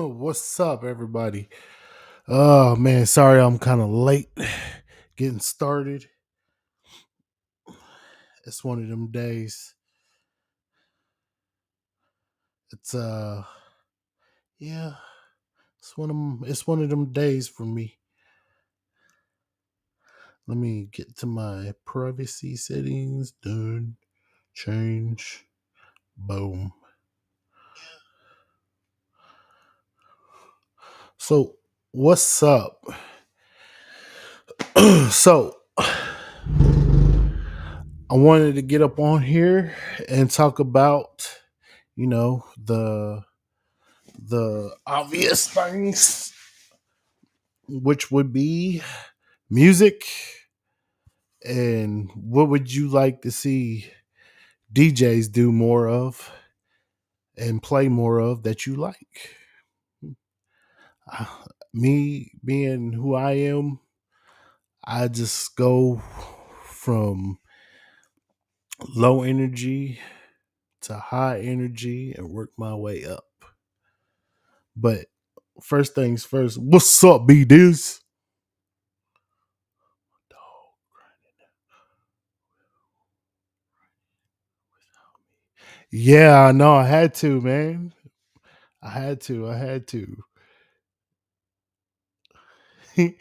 What's up, everybody? Oh man, sorry I'm kind of late getting started. It's one of them days. It's yeah, it's one of them days for me. Let me get to my privacy settings. Done. Change. Boom. So, what's up? So, I wanted to get up on here and talk about, the obvious things, which would be music, and what would you like to see DJs do more of and play more of that you like? Uh, Me being who I am, I just go from low energy to high energy and work my way up. But first things first, what's up, B Diz? Yeah, I know. I had to, man. I had to. I had to. I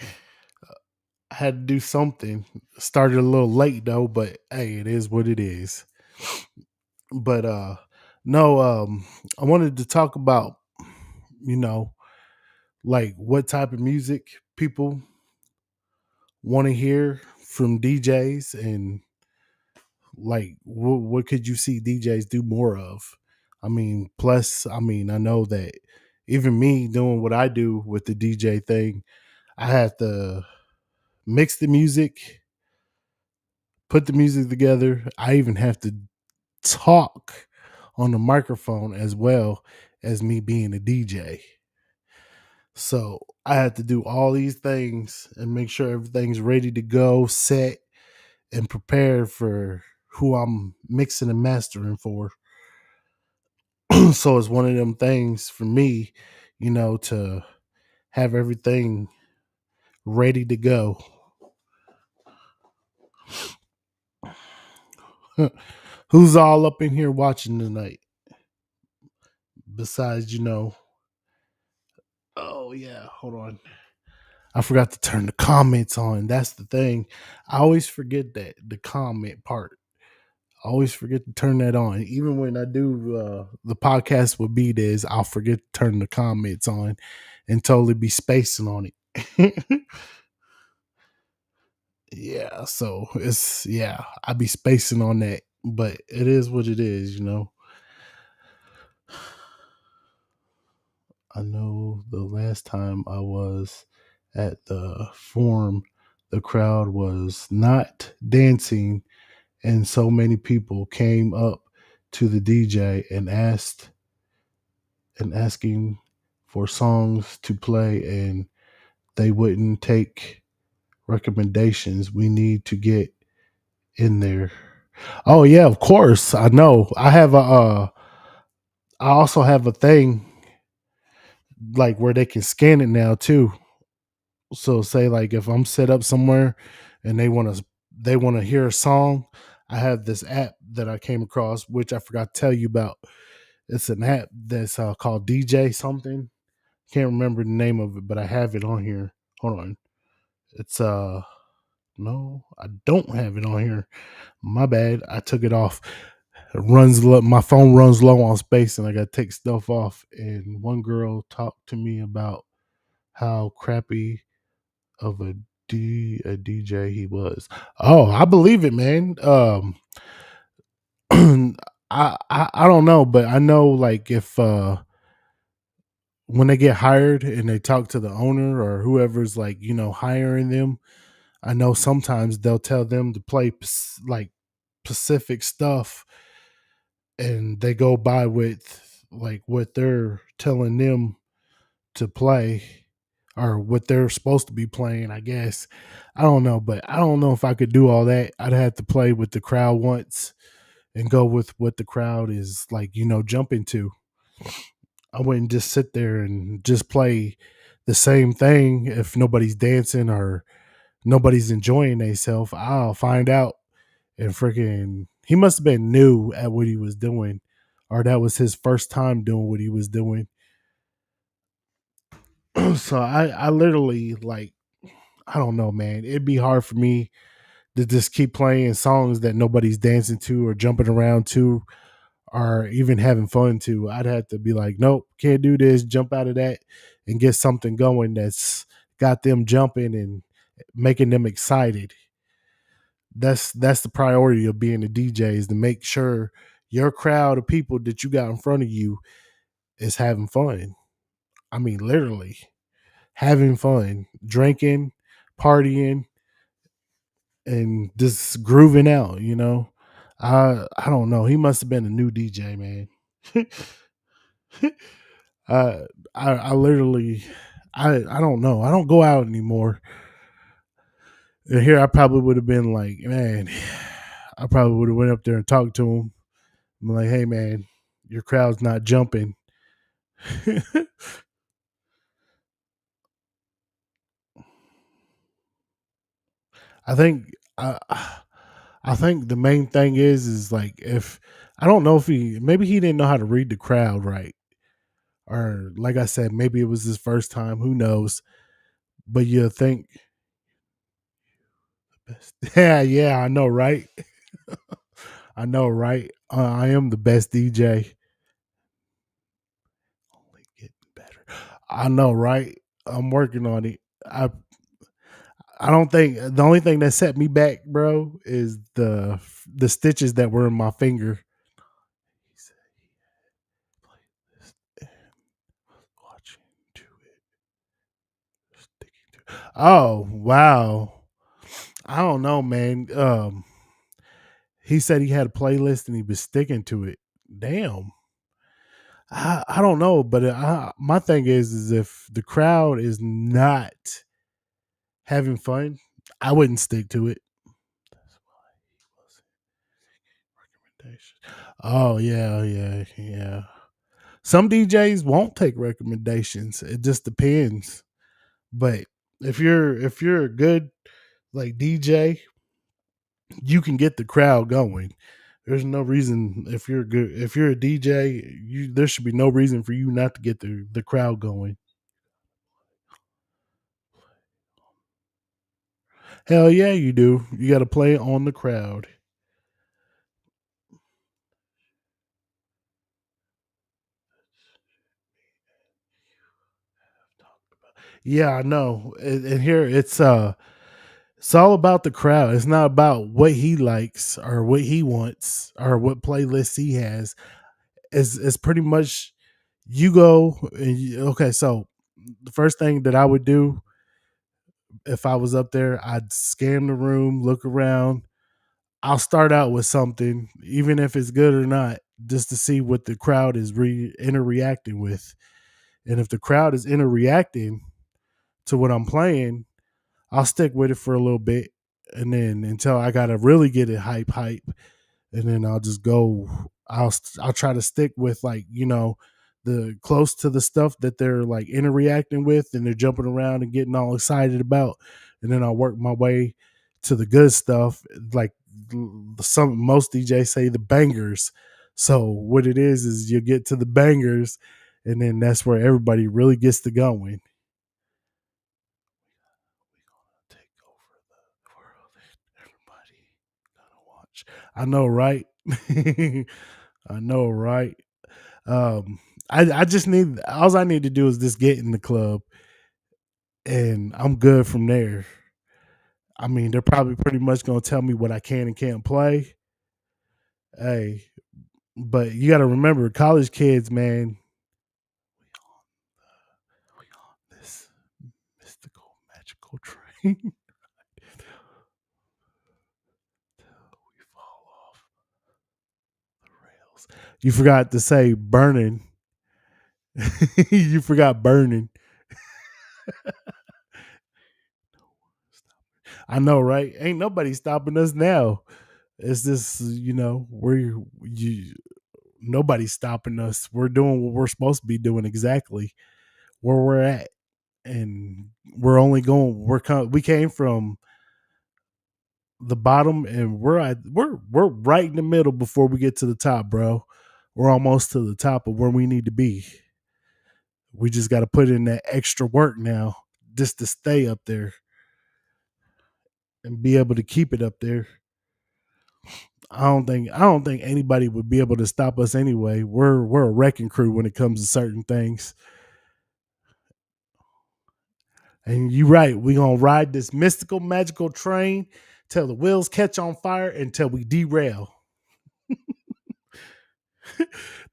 had to do something. Started a little late though, but hey, it is what it is. But no, I wanted to talk about, you know, like what type of music people want to hear from DJs, and like what could you see DJs do more of? I mean, plus, I mean, I know that even me doing what I do with the DJ thing, I have to mix the music, put the music together. I even have to talk on the microphone as well as me being a DJ. So I had to do all these things and make sure everything's ready to go, set, and prepared for who I'm mixing and mastering for. So it's one of them things for me, to have everything ready to go. Who's all up in here watching tonight? Besides, oh yeah, hold on. I forgot to turn the comments on. That's the thing. I always forget that the comment part. I always forget to turn that on. Even when I do the podcast with B Diz, I'll forget to turn the comments on and totally be spacing on it. Yeah, so I be spacing on that, but it is what it is. I know the last time I was at the forum, the crowd was not dancing, and so many people came up to the DJ and asking for songs to play, and they wouldn't take recommendations. We need to get in there. Oh yeah, of course. I know. I also have a thing like where they can scan it now too. So say like if I'm set up somewhere and they want to hear a song, I have this app that I came across, which I forgot to tell you about. It's an app that's called DJ something. Can't remember the name of it, but I have it on here. Hold on. It's no, I don't have it on here. My bad. I took it off. It runs low. My phone runs low on space, and I got to take stuff off. And one girl talked to me about how crappy of a DJ he was. Oh, I believe it, man. I don't know, but I know like if when they get hired and they talk to the owner or whoever's like hiring them, I know sometimes they'll tell them to play like Pacific stuff, and they go by with like what they're telling them to play or what they're supposed to be playing, I guess. I don't know, but I don't know if I could do all that. I'd have to play with the crowd once and go with what the crowd is like, jumping to. I wouldn't just sit there and just play the same thing if nobody's dancing or nobody's enjoying themselves. I'll find out and freaking he must have been new at what he was doing, or that was his first time doing what he was doing. So I literally like I don't know, man. It'd be hard for me to just keep playing songs that nobody's dancing to or jumping around to or even having fun to. I'd have to be like, nope, can't do this. Jump out of that and get something going that's got them jumping and making them excited. That's the priority of being a DJ is to make sure your crowd of people that you got in front of you is having fun. I mean, literally having fun, drinking, partying, and just grooving out. I don't know. He must have been a new DJ, man. uh, I literally, I don't know. I don't go out anymore. And here I probably would have been like, man, I probably would have went up there and talked to him. I'm like, hey, man, your crowd's not jumping. I think I think the main thing is like if I don't know if he maybe he didn't know how to read the crowd right, or like I said, maybe it was his first time. Who knows? But you think, yeah, yeah, I know, right? I know, right? I am the best DJ. Only getting better. I know, right? I'm working on it. I don't think the only thing that set me back, bro, is the stitches that were in my finger. He said he had played this and was watching to it, sticking to it. Oh wow. I don't know, man. He said he had a playlist and he was sticking to it. Damn. I don't know, but my thing is if the crowd is not having fun, I wouldn't stick to it. That's why he wasn't recommendations. Oh yeah, yeah, yeah. Some DJs won't take recommendations. It just depends. But if you're a good like DJ, you can get the crowd going. There's no reason if you're a DJ, there should be no reason for you not to get the crowd going. Hell yeah, you do. You got to play on the crowd. Yeah, I know. And here it's all about the crowd. It's not about what he likes or what he wants or what playlists he has. It's pretty much you go and okay. So the first thing that I would do if I was up there, I'd scan the room, look around. I'll start out with something, even if it's good or not, just to see what the crowd is interreacting with. And if the crowd is interreacting to what I'm playing, I'll stick with it for a little bit, and then until I gotta really get it hype, and then I'll just go. I'll try to stick with like the close to the stuff that they're like interacting with, and they're jumping around and getting all excited about, and then I'll work my way to the good stuff, like some most DJs say the bangers. So what it is you get to the bangers, and then that's where everybody really gets to going. Take over the world. Everybody gonna watch. I know, right? I know, right? Um, I just need all I need to do is just get in the club, and I'm good from there. I mean, they're probably pretty much gonna tell me what I can and can't play. Hey, but you got to remember, college kids, man, we on this mystical, magical train till we fall off the rails. You forgot to say burning. You forgot burning. I know, right? Ain't nobody stopping us now. It's just, we're you. Nobody's stopping us. We're doing what we're supposed to be doing exactly where we're at, and we're only going. We came from the bottom, and we're right in the middle before we get to the top, bro. We're almost to the top of where we need to be. We just got to put in that extra work now just to stay up there and be able to keep it up there. I don't think anybody would be able to stop us anyway. We're a wrecking crew when it comes to certain things. And you're right, we gonna ride this mystical magical train till the wheels catch on fire until we derail.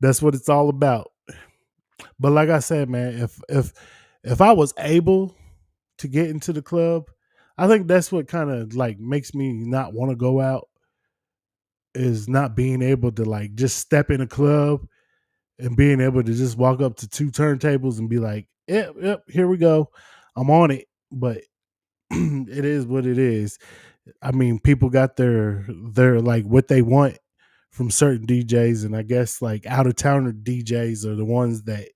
That's what it's all about. But like I said, man, if I was able to get into the club, I think that's what kind of like makes me not want to go out, is not being able to like just step in a club and being able to just walk up to two turntables and be like, yep, yep, here we go. I'm on it. But it is what it is. I mean, people got their like what they want from certain DJs, and I guess like out of towner DJs are the ones that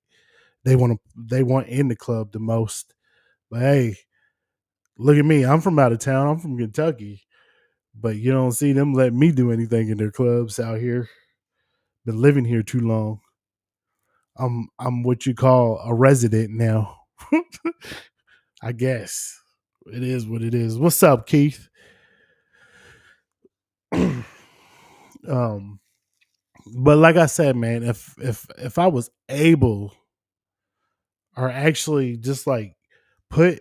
they want in the club the most. But hey, look at me. I'm from out of town. I'm from Kentucky. But you don't see them let me do anything in their clubs out here. Been living here too long. I'm what you call a resident now. I guess. It is what it is. What's up, Keith? um but like I said, man, if I was able, or actually just like put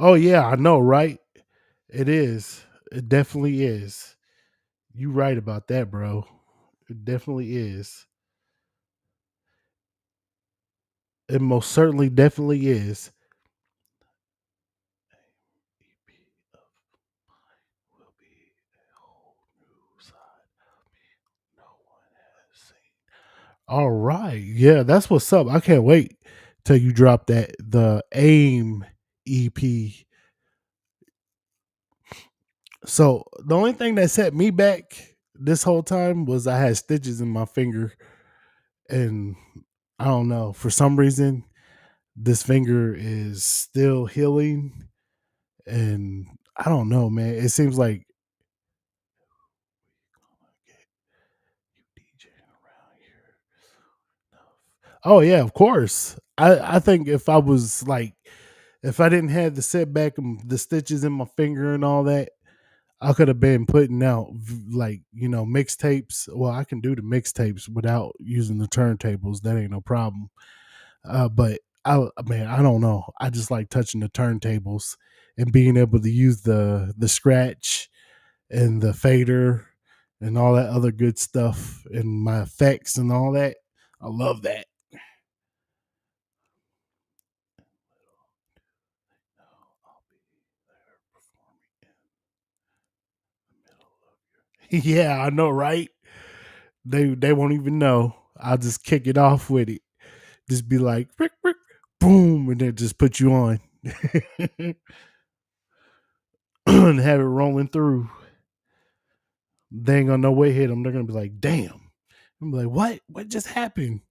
Oh yeah, I know, right? It is. It definitely is. You right about that, bro. It definitely is. It most certainly definitely is. All right. Yeah, that's what's up. I can't wait till you drop that the AIM EP. So the only thing that set me back this whole time was I had stitches in my finger, and I don't know, for some reason this finger is still healing, and I don't know, man. It seems like oh yeah, of course. I think if I was like if I didn't have the setback and the stitches in my finger and all that, I could have been putting out like, mixtapes. Well, I can do the mixtapes without using the turntables. That ain't no problem. But man, I don't know. I just like touching the turntables and being able to use the scratch and the fader and all that other good stuff and my effects and all that. I love that. Yeah, I know, right? They won't even know. I'll just kick it off with it. Just be like, rick, rick, boom, and then just put you on and have it rolling through. They ain't gonna know what hit them. They're gonna be like, damn. I'm like, what? What just happened?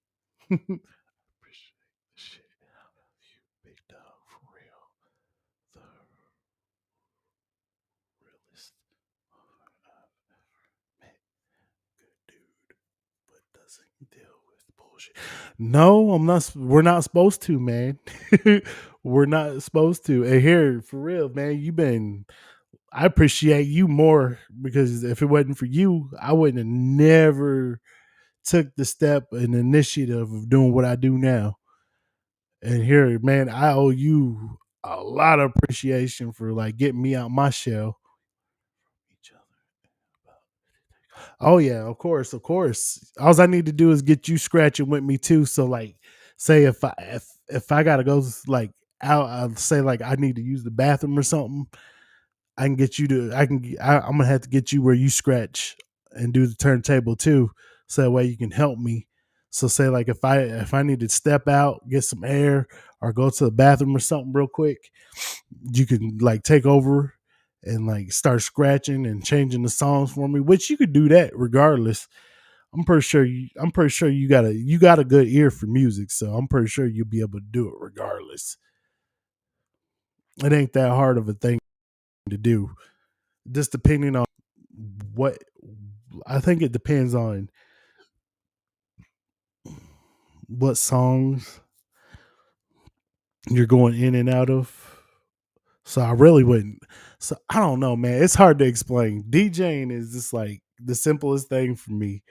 No, I'm not. We're not supposed to, man. We're not supposed to. And here, for real, man, you've been. I appreciate you more because if it wasn't for you, I wouldn't have never took the step and initiative of doing what I do now. And here, man, I owe you a lot of appreciation for like getting me out my shell. Oh yeah, of course, of course. All I need to do is get you scratching with me too. So like, say if I gotta go like out, I'll say like I need to use the bathroom or something. I can get you to. I'm gonna have to get you where you scratch and do the turntable too, so that way you can help me. So say like if I need to step out, get some air, or go to the bathroom or something real quick, you can like take over and like start scratching and changing the songs for me. Which you could do that regardless. I'm pretty sure you got a good ear for music, so I'm pretty sure you'll be able to do it regardless. It ain't that hard of a thing to do. Just depending on what I think it depends on what songs you're going in and out of. So I really wouldn't. So I don't know, man. It's hard to explain. DJing is just like the simplest thing for me.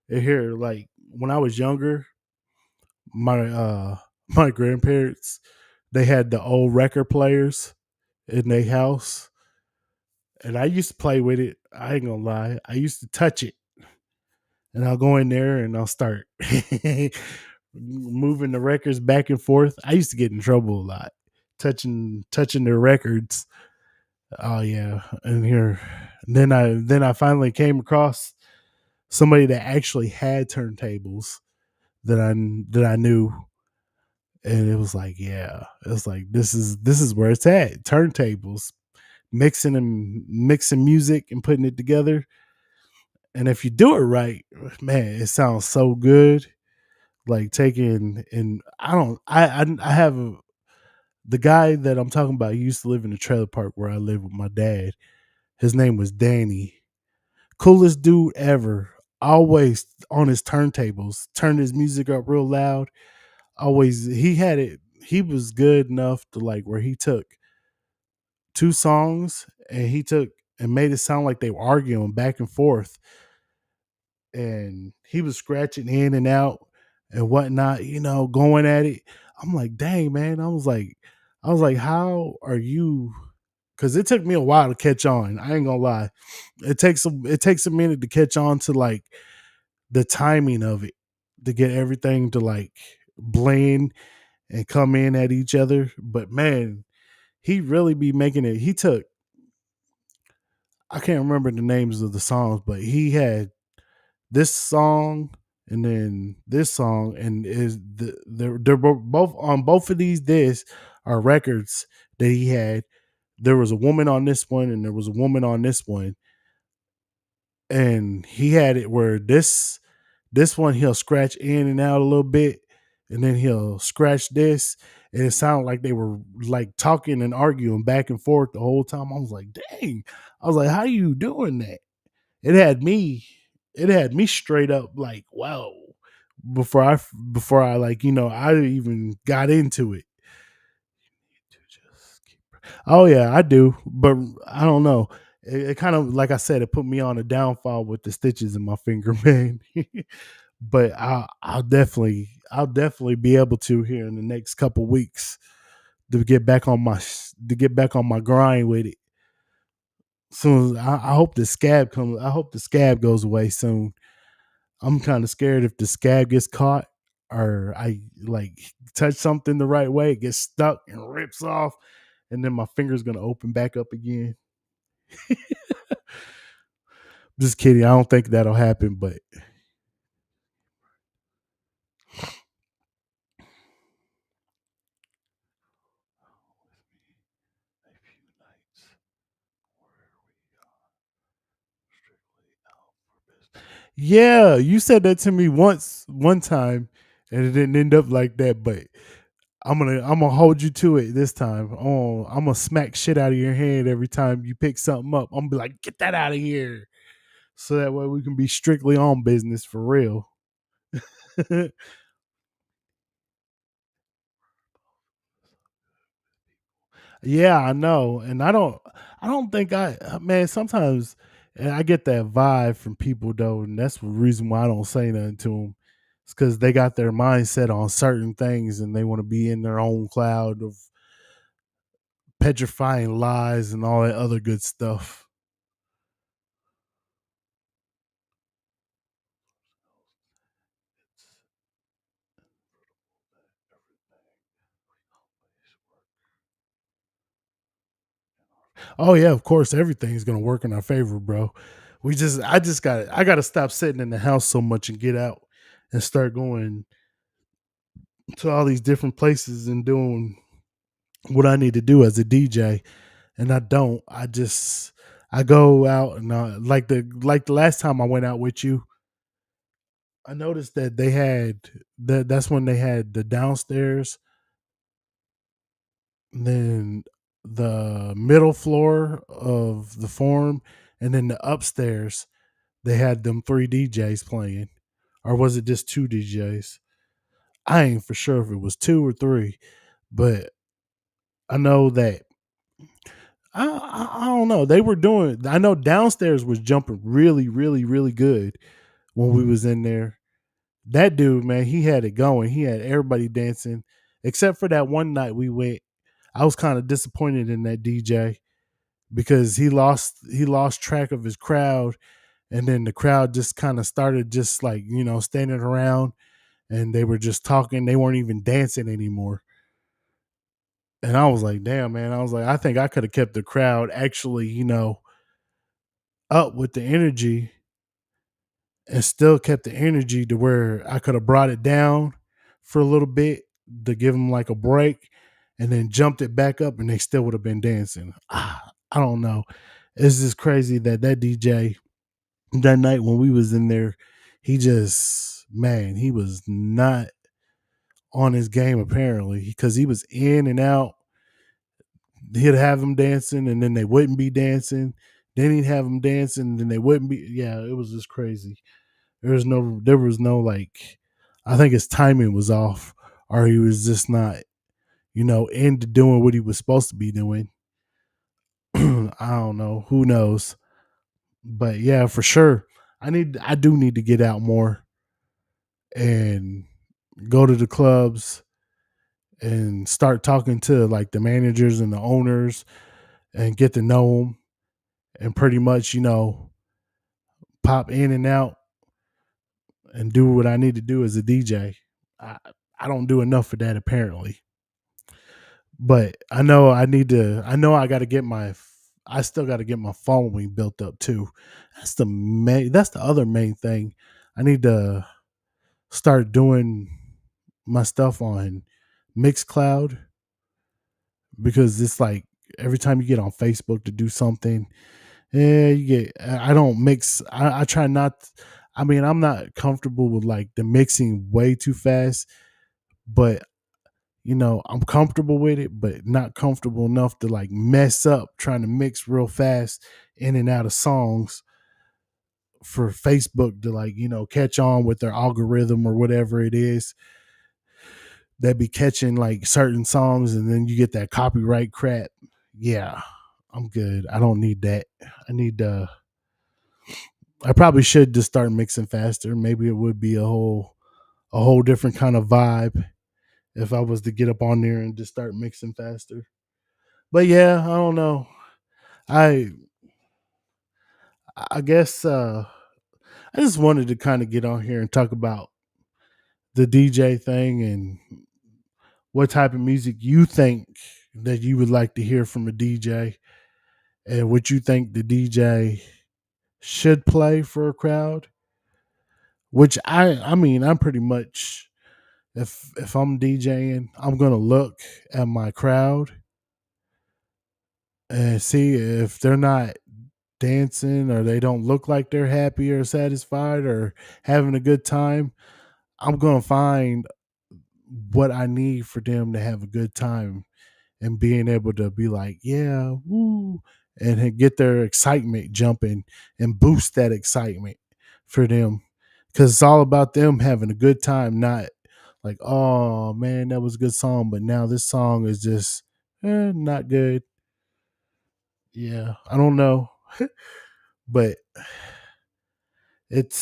And here, like when I was younger, my my grandparents they had the old record players in their house, and I used to play with it. I ain't gonna lie. I used to touch it, and I'll go in there and I'll start moving the records back and forth. I used to get in trouble a lot, touching the records. Oh yeah, and here, then I finally came across somebody that actually had turntables that I knew, and it was like, yeah, it was like this is where it's at. Turntables, mixing music and putting it together. And if you do it right, man, it sounds so good. Like taking and I have the guy that I'm talking about. He used to live in the trailer park where I live with my dad. His name was Danny. Coolest dude ever. Always on his turntables, turned his music up real loud. Always he had it. He was good enough to like where he took two songs and he took and made it sound like they were arguing back and forth, and he was scratching in and out and whatnot, going at it. I'm like, dang man. I was like, how are you? Because it took me a while to catch on. I ain't gonna lie. It takes a minute to catch on to like the timing of it, to get everything to like blend and come in at each other. But man, he really be making it. He took I can't remember the names of the songs, but he had this song and then this song, and they're both on both of these discs are records that he had. There was a woman on this one and there was a woman on this one, and he had it where this one he'll scratch in and out a little bit, and then he'll scratch this, and it sounded like they were like talking and arguing back and forth the whole time. I was like, dang. I was like, how you doing that? It had me it had me straight up like, wow. Before I like, I even got into it. Oh yeah, I do, but I don't know. It kind of like I said, it put me on a downfall with the stitches in my finger, man. But I'll definitely be able to here in the next couple weeks to get back on my grind with it. Soon I hope the scab comes. I hope the scab goes away soon. I'm kind of scared if the scab gets caught or I like touch something the right way, it gets stuck and rips off, and then my finger's gonna open back up again. Just kidding. I don't think that'll happen, but yeah, you said that to me one time, and it didn't end up like that. But I'm gonna hold you to it this time. Oh, I'm gonna smack shit out of your hand every time you pick something up. I'm gonna be like, get that out of here, so that way we can be strictly on business for real. Yeah, I know, and I don't think man. Sometimes, and I get that vibe from people though, and that's the reason why I don't say nothing to them. It's because they got their mindset on certain things, and they want to be in their own cloud of petrifying lies and all that other good stuff. Oh yeah, of course, everything's gonna work in our favor, bro. I gotta stop sitting in the house so much and get out and start going to all these different places and doing what I need to do as a DJ. And I don't. I go out and like the last time I went out with you, I noticed that that's when they had the downstairs, and then the middle floor of the forum, and then the upstairs they had them three DJs playing. Or was it just two DJs? I ain't for sure if it was two or three, but I know that I don't know. They were doing. I know downstairs was jumping really, really, really good when we was in there. That dude, man, he had it going. He had everybody dancing, except for that one night we went. I was kind of disappointed in that DJ because he lost track of his crowd, and then the crowd just kind of started just like standing around, and they were just talking. They weren't even dancing anymore. And I was like, damn, man. I was like, I think I could have kept the crowd actually, up with the energy and still kept the energy to where I could have brought it down for a little bit to give them like a break and then jumped it back up and they still would have been dancing. I don't know. It's just crazy that that DJ that night when we was in there, he just man, he was not on his game apparently because he was in and out. He'd have them dancing and then they wouldn't be dancing. Then he'd have them dancing and then they wouldn't be. Yeah, it was just crazy. There was no like, I think his timing was off or he was just not, into doing what he was supposed to be doing. I don't know. Who knows? But yeah, for sure. I do need to get out more and go to the clubs and start talking to like the managers and the owners and get to know them and pretty much, pop in and out and do what I need to do as a DJ. I don't do enough for that apparently. But I know I got to get I still got to get my following built up too. That's the other main thing. I need to start doing my stuff on Mixcloud because it's like every time you get on Facebook to do something, yeah, you get. I don't mix. I try not. I mean, I'm not comfortable with like the mixing way too fast, but I'm comfortable with it, but not comfortable enough to like mess up trying to mix real fast in and out of songs for Facebook to like, catch on with their algorithm or whatever it is that be catching like certain songs and then you get that copyright crap. Yeah, I'm good. I don't need that. I need I probably should just start mixing faster. Maybe it would be a whole different kind of vibe if I was to get up on there and just start mixing faster. But yeah, I don't know. I I guess I just wanted to kind of get on here and talk about the DJ thing and what type of music you think that you would like to hear from a DJ and what you think the DJ should play for a crowd. Which I mean I'm pretty much if I'm DJing, I'm gonna look at my crowd and see if they're not dancing or they don't look like they're happy or satisfied or having a good time. I'm gonna find what I need for them to have a good time and being able to be like, yeah, woo, and get their excitement jumping and boost that excitement for them. Cause it's all about them having a good time, not like, oh man, that was a good song, but now this song is just not good. Yeah, I don't know, but it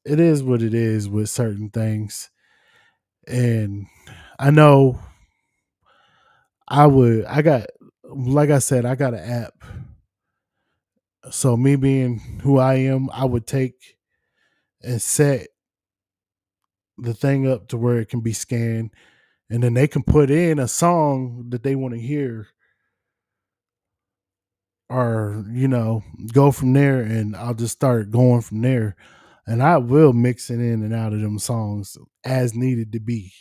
is what it is with certain things, and I know I got like I said, I got an app. So me being who I am, I would take and set the thing up to where it can be scanned and then they can put in a song that they want to hear or go from there, and I'll just start going from there, and I will mix it in and out of them songs as needed to be,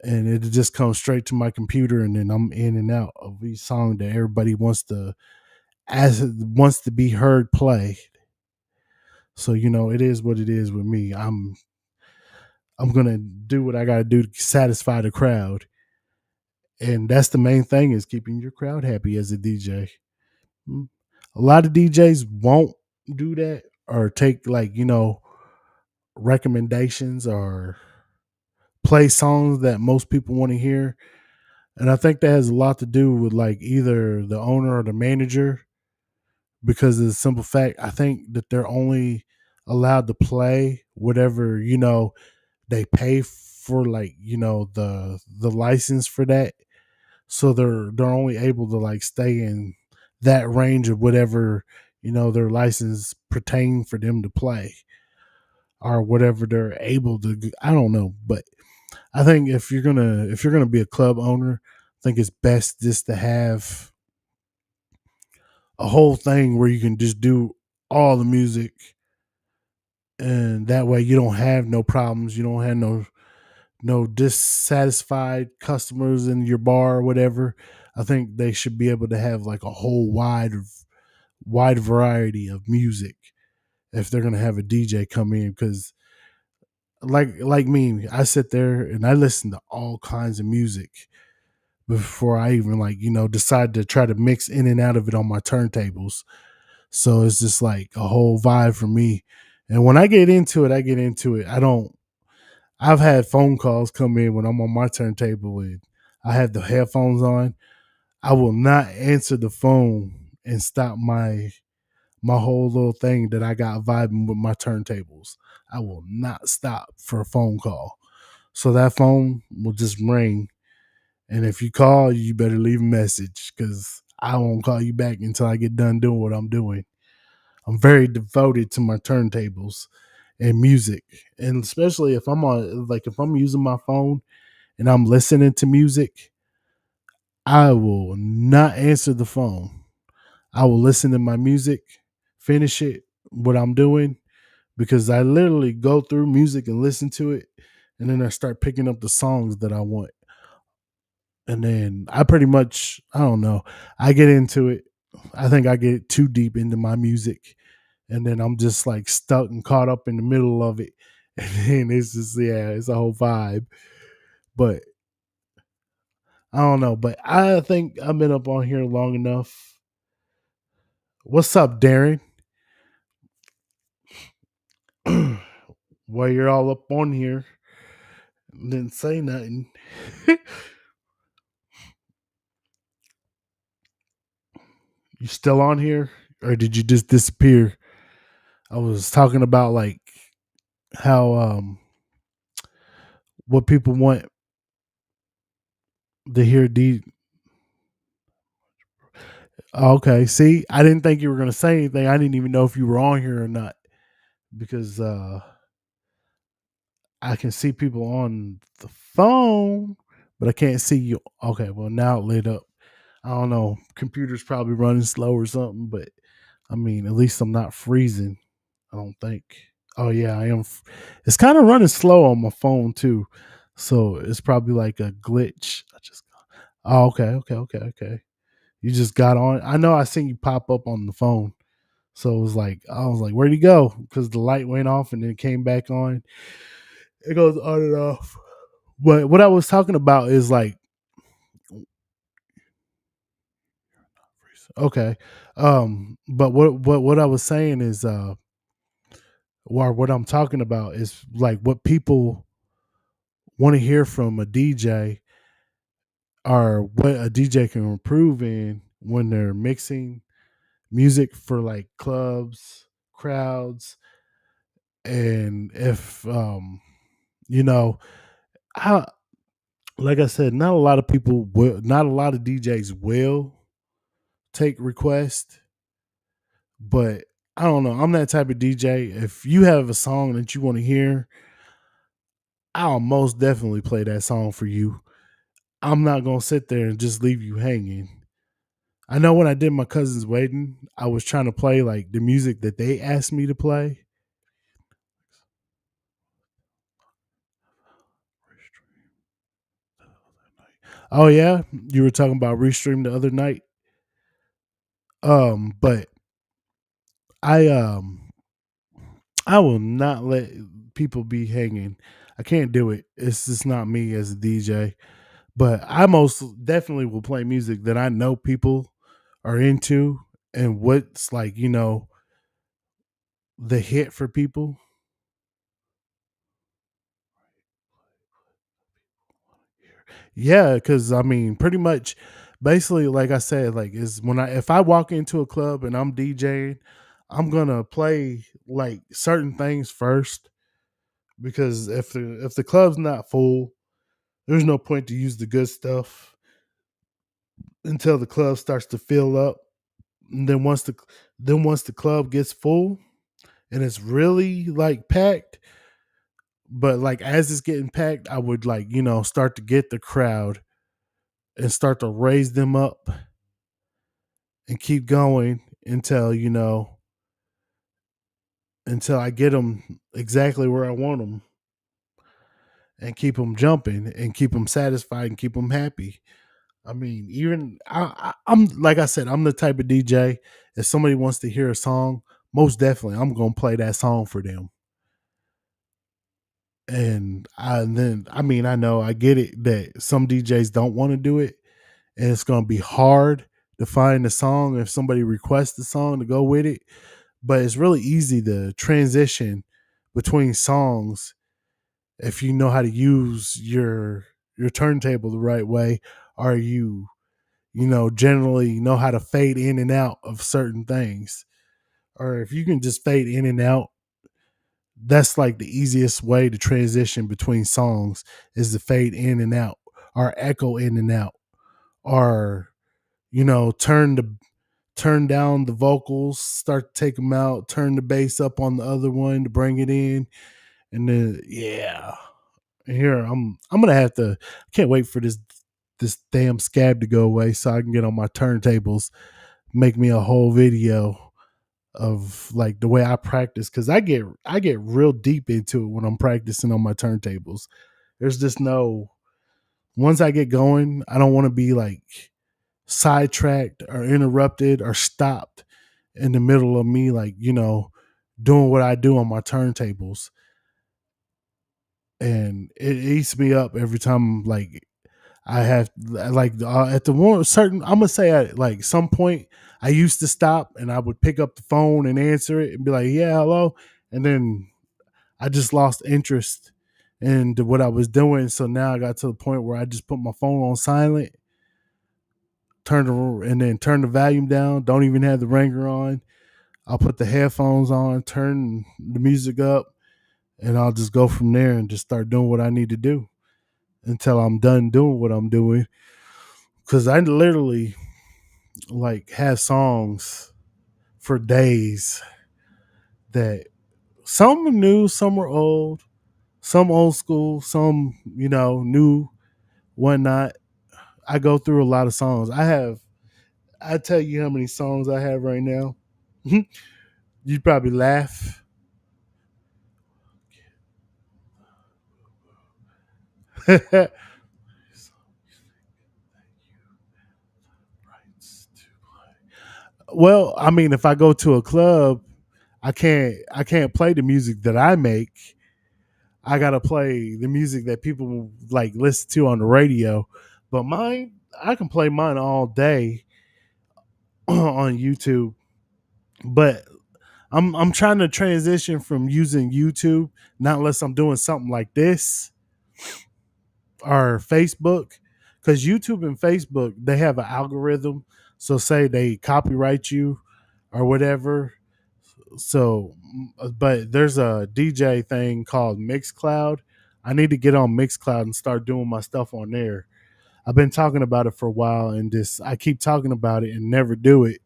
and it just comes straight to my computer, and then I'm in and out of each song that everybody wants to be heard play. So it is what it is with me. I'm gonna do what I gotta do to satisfy the crowd, and that's the main thing, is keeping your crowd happy as a DJ. Mm. A lot of DJs won't do that, or take, like, recommendations, or play songs that most people want to hear. And I think that has a lot to do with, like, either the owner or the manager, because of the simple fact, I think that they're only allowed to play whatever, they pay for, like, the license for that. So they're only able to, like, stay in that range of whatever, their license pertain for them to play, or whatever they're able to I don't know, but I think if you're gonna be a club owner, I think it's best just to have a whole thing where you can just do all the music, and that way you don't have no problems, you don't have no dissatisfied customers in your bar or whatever. I think they should be able to have, like, a whole wide variety of music if they're gonna have a DJ come in, because, like me, I sit there and I listen to all kinds of music before I even, like, decide to try to mix in and out of it on my turntables. So it's just like a whole vibe for me. And when I get into it, I get into it. I don't I've had phone calls come in when I'm on my turntable and I have the headphones on. I will not answer the phone and stop my whole little thing that I got vibing with my turntables. I will not stop for a phone call. So that phone will just ring. And if you call, you better leave a message, because I won't call you back until I get done doing what I'm doing. I'm very devoted to my turntables and music. And especially if if I'm using my phone and I'm listening to music, I will not answer the phone. I will listen to my music, finish it, what I'm doing, because I literally go through music and listen to it, and then I start picking up the songs that I want. And then I pretty much, I don't know, I get into it. I think I get too deep into my music, and then I'm just, like, stuck and caught up in the middle of it. And then it's just, yeah, it's a whole vibe. But I don't know, but I think I've been up on here long enough. What's up, Darren? While you're all up on here, didn't say nothing. You still on here, or did you just disappear? I was talking about, like, how what people want to hear. Okay, see, I didn't think you were gonna say anything. I didn't even know if you were on here or not, because I can see people on the phone, but I can't see you. Okay, well, now it lit up. I don't know. Computer's probably running slow or something, but I mean, at least I'm not freezing. I don't think. Oh yeah, I am. It's kind of running slow on my phone too, so it's probably like a glitch. I just. Oh, okay. You just got on. I know I seen you pop up on the phone, so it was like, I was like, where'd he go? Because the light went off and then it came back on. It goes on and off. But what I was talking about is, like, okay, but what I was saying is, or what I'm talking about is, like, what people want to hear from a DJ, or what a DJ can improve in when they're mixing music for, like, clubs, crowds, and if you know, I, like I said, not a lot of DJs will take requests, but I don't know. I'm that type of DJ. If you have a song that you want to hear, I'll most definitely play that song for you. I'm not gonna sit there and just leave you hanging. I know when I did my cousin's wedding, I was trying to play like the music that they asked me to play. Oh yeah, you were talking about Restream the other night. But I I will not let people be hanging. I can't do it. It's just not me as a DJ. But I most definitely will play music that I know people are into and what's like, the hit for people. Yeah, because I mean, pretty much, basically, like I said, like is when I if I walk into a club and I'm DJing, I'm gonna play like certain things first because if the club's not full, there's no point to use the good stuff until the club starts to fill up. And then once the club gets full and it's really like packed, but like as it's getting packed, I would like start to get the crowd and start to raise them up and keep going until I get them exactly where I want them and keep them jumping and keep them satisfied and keep them happy. I mean, even I'm like I said, I'm the type of DJ. If somebody wants to hear a song, most definitely I'm gonna play that song for them. And then I know I get it that some DJs don't want to do it, and it's gonna be hard to find a song if somebody requests the song to go with it. But it's really easy to transition between songs if you know how to use your turntable the right way, or generally know how to fade in and out of certain things. Or if you can just fade in and out, that's like the easiest way to transition between songs is to fade in and out or echo in and out or turn down the vocals, start to take them out, turn the bass up on the other one to bring it in, and then yeah. Here I'm gonna have to. I can't wait for this damn scab to go away so I can get on my turntables, make me a whole video of like the way I practice because I get real deep into it when I'm practicing on my turntables. There's just no once I get going, I don't want to be like sidetracked or interrupted or stopped in the middle of me like doing what I do on my turntables, and it eats me up every time like I have like at the one certain I'm gonna say at like some point I used to stop and I would pick up the phone and answer it and be like yeah hello, and then I just lost interest in what I was doing, so now I got to the point where I just put my phone on silent, and then turn the volume down, don't even have the ringer on. I'll put the headphones on, turn the music up, and I'll just go from there and just start doing what I need to do until I'm done doing what I'm doing. Because I literally like have songs for days that some are new, some are old, some old school, some new, whatnot. I go through a lot of songs. I tell you how many songs I have right now. You'd probably laugh. Well, I mean, if I go to a club, I can't play the music that I make. I gotta play the music that people like listen to on the radio. But mine, I can play mine all day on YouTube. But I'm trying to transition from using YouTube, not unless I'm doing something like this or Facebook, because YouTube and Facebook they have an algorithm. So say they copyright you or whatever. So, but there's a DJ thing called Mixcloud. I need to get on Mixcloud and start doing my stuff on there. I've been talking about it for a while, and just I keep talking about it and never do it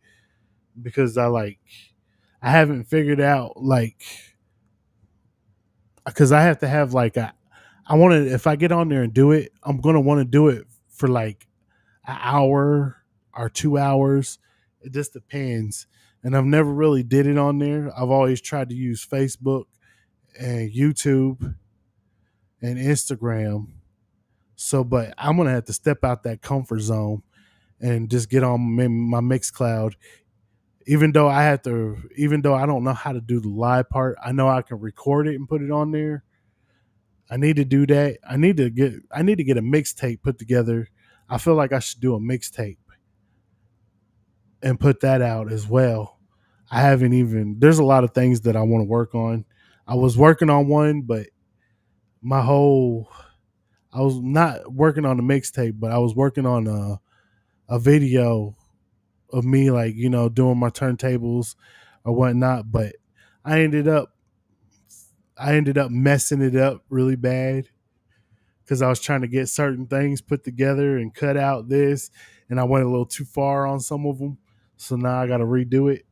because I haven't figured out like because I have to have like I want to if I get on there and do it, I'm gonna want to do it for like an hour or 2 hours. It just depends. And I've never really did it on there. I've always tried to use Facebook and YouTube and Instagram. So, but I'm gonna have to step out that comfort zone and just get on my Mixcloud. Even though I don't know how to do the live part, I know I can record it and put it on there. I need to do that. I need to get a mixtape put together. I feel like I should do a mixtape and put that out as well. I haven't even there's a lot of things that I want to work on. I was working on one, but my whole I was not working on a mixtape, but I was working on a video of me, like, doing my turntables or whatnot. But I ended up I ended up messing it up really bad because I was trying to get certain things put together and cut out this, and I went a little too far on some of them. So now I got to redo it.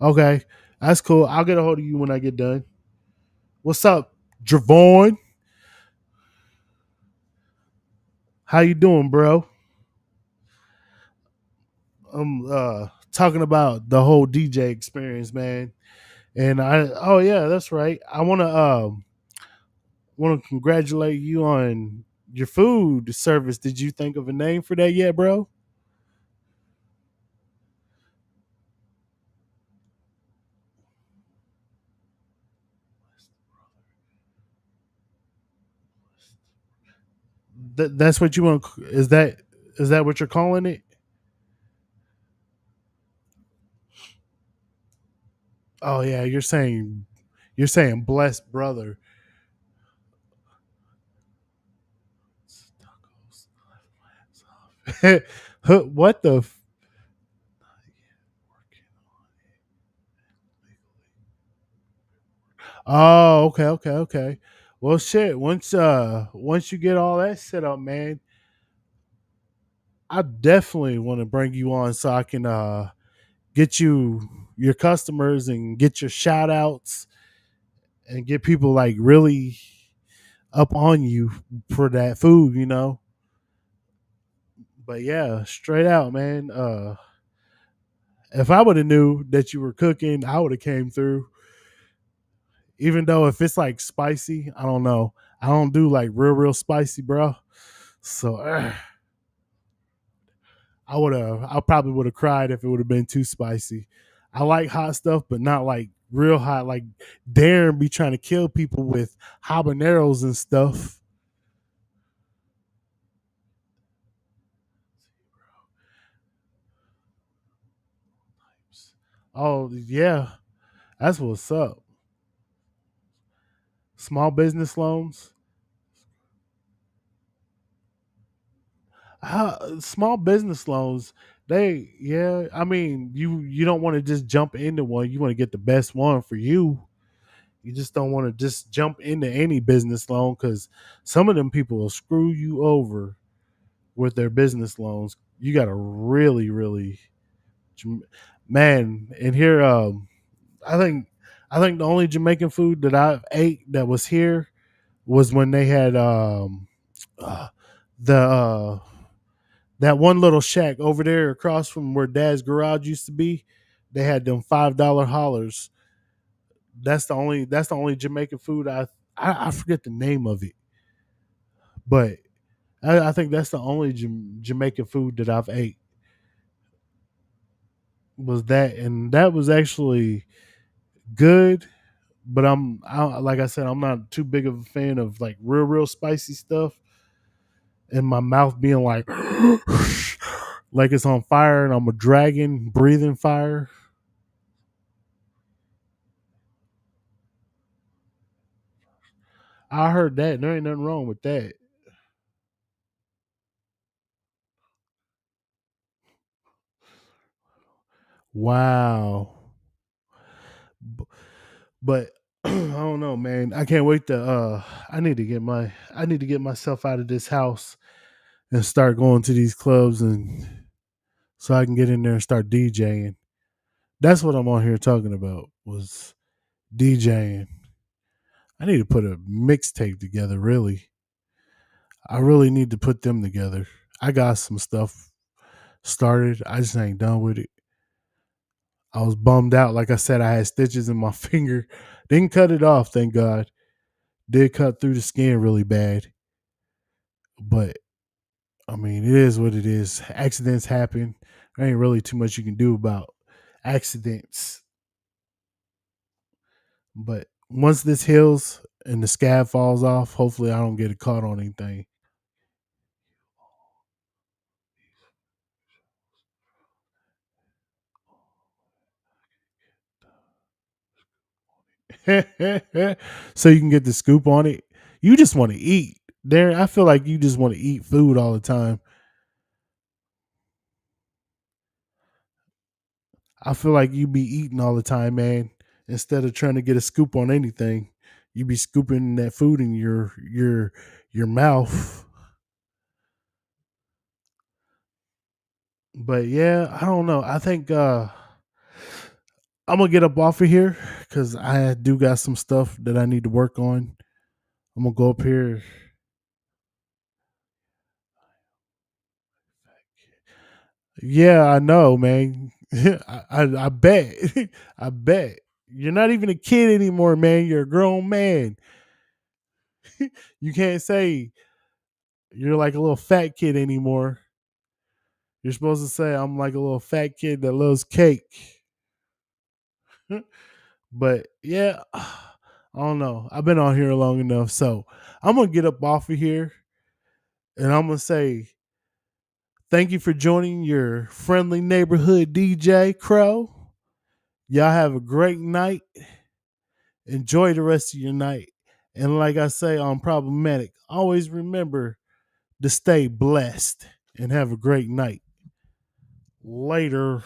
Okay, that's cool. I'll get a hold of you when I get done. What's up, Javon? How you doing, bro? I'm talking about the whole DJ experience, man. And oh yeah, that's right. I want to congratulate you on your food service. Did you think of a name for that yet, bro? That's what you want. Is that what you're calling it? Oh yeah, you're saying blessed brother. What the? Oh, okay, okay, okay. Well, shit. Once you get all that set up, man, I definitely want to bring you on so I can get you your customers and get your shout outs and get people like really up on you for that food. But yeah, straight out, man. If I would have knew that you were cooking, I would have came through. Even though if it's like spicy, I don't know. I don't do like real spicy, bro. So I probably would have cried if it would have been too spicy. I like hot stuff, but not like real hot. Like Darren be trying to kill people with habaneros and stuff. Oh yeah, that's what's up. Small business loans. Small business loans. Yeah. I mean, you don't want to just jump into one. You want to get the best one for you. You just don't want to just jump into any business loan because some of them people will screw you over with their business loans. You got to really, man. And here, I think, I think the only Jamaican food that I ate that was here was when they had uh, the that one little shack over there across from where Dad's garage used to be. They had them $5 hollers. That's the only Jamaican food I forget the name of it, but I think that's the only Jamaican food that I've ate was that, and that was actually good. But like I said, I'm not too big of a fan of like real spicy stuff, and my mouth being like like it's on fire, and I'm a dragon breathing fire. I heard that. There ain't nothing wrong with that. Wow. But I don't know, man. I can't wait to I need to get myself out of this house and start going to these clubs and so I can get in there and start DJing. That's what I'm on here talking about was DJing. I need to put a mixtape together, really. I really need to put them together. I got some stuff started. I just ain't done with it. I was bummed out. Like I said, I had stitches in my finger. Didn't cut it off, thank God. Did cut through the skin really bad. But I mean, it is what it is. Accidents happen. There ain't really too much you can do about accidents. But once this heals and the scab falls off, hopefully I don't get it caught on anything. So you can get the scoop on it. You just want to eat. Darren, I feel like you just want to eat food all the time. I feel like you be eating all the time, man. Instead of trying to get a scoop on anything, you be scooping that food in your mouth. But yeah, I don't know. I think I'm gonna get up off of here because I do got some stuff that I need to work on. I'm gonna go up here. Yeah, I know, man. I bet. I bet. You're not even a kid anymore, man. You're a grown man. You can't say you're like a little fat kid anymore. You're supposed to say I'm like a little fat kid that loves cake. But yeah, I don't know. I've been on here long enough, so I'm gonna get up off of here and I'm gonna say thank you for joining your friendly neighborhood DJ Crow. Y'all have a great night. Enjoy the rest of your night. And like I say on Problematic, always remember to stay blessed and have a great night. Later.